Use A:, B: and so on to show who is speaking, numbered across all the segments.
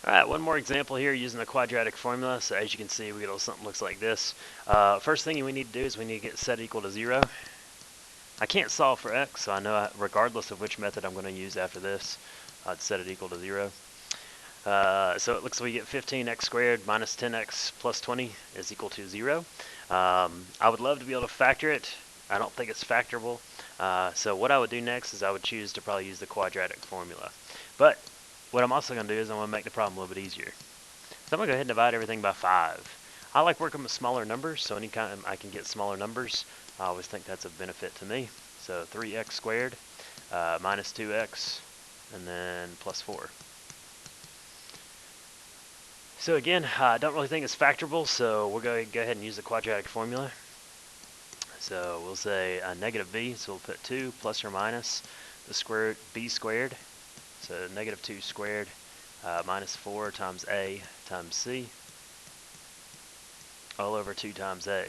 A: Alright, one more example here using the quadratic formula. So as you can see, we get something looks like this. First thing we need to do is we need to get set equal to 0. I can't solve for x, so I know regardless of which method I'm going to use after this, I'd set it equal to 0. So it looks like we get 15x squared minus 10x plus 20 is equal to 0. I would love to be able to factor it. I don't think it's factorable. So what I would do next is I would choose to probably use the quadratic formula. But what I'm also going to do is I'm going to make the problem a little bit easier. So I'm going to go ahead and divide everything by 5. I like working with smaller numbers, so anytime I can get smaller numbers, I always think that's a benefit to me. So 3x squared minus 2x, and then plus 4. So again, I don't really think it's factorable, so we're going to go ahead and use the quadratic formula. So we'll say negative b, so we'll put 2 plus or minus the square root b squared. So negative 2 squared minus 4 times a times c all over 2 times a.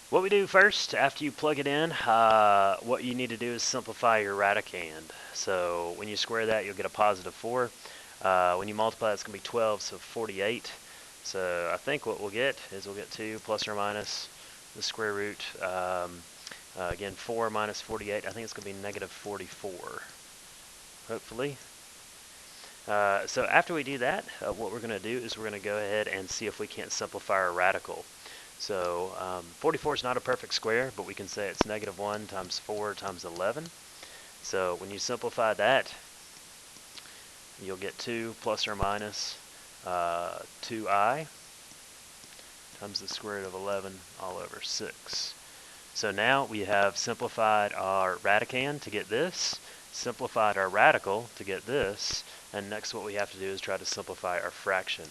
A: What we do first, after you plug it in, what you need to do is simplify your radicand. So when you square that, you'll get a positive 4. When you multiply, it's going to be 12, so 48. So I think what we'll get is we'll get 2 plus or minus the square root. Again, 4 minus 48, I think it's going to be negative 44, hopefully. So after we do that, what we're going to do is we're going to go ahead and see if we can't simplify our radical. So 44 is not a perfect square, but we can say it's negative 1 times 4 times 11. So when you simplify that, you'll get 2 plus or minus 2i times the square root of 11 all over 6. So now we have simplified our radicand to get this, simplified our radical to get this, and next what we have to do is try to simplify our fraction.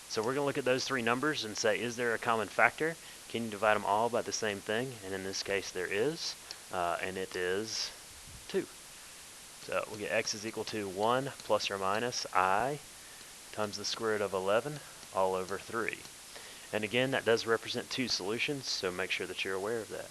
A: So we're going to look at those three numbers and say, is there a common factor? Can you divide them all by the same thing? And in this case, there is, and it is 2. So we get x is equal to 1 plus or minus I times the square root of 11 all over 3. And again, that does represent two solutions, so make sure that you're aware of that.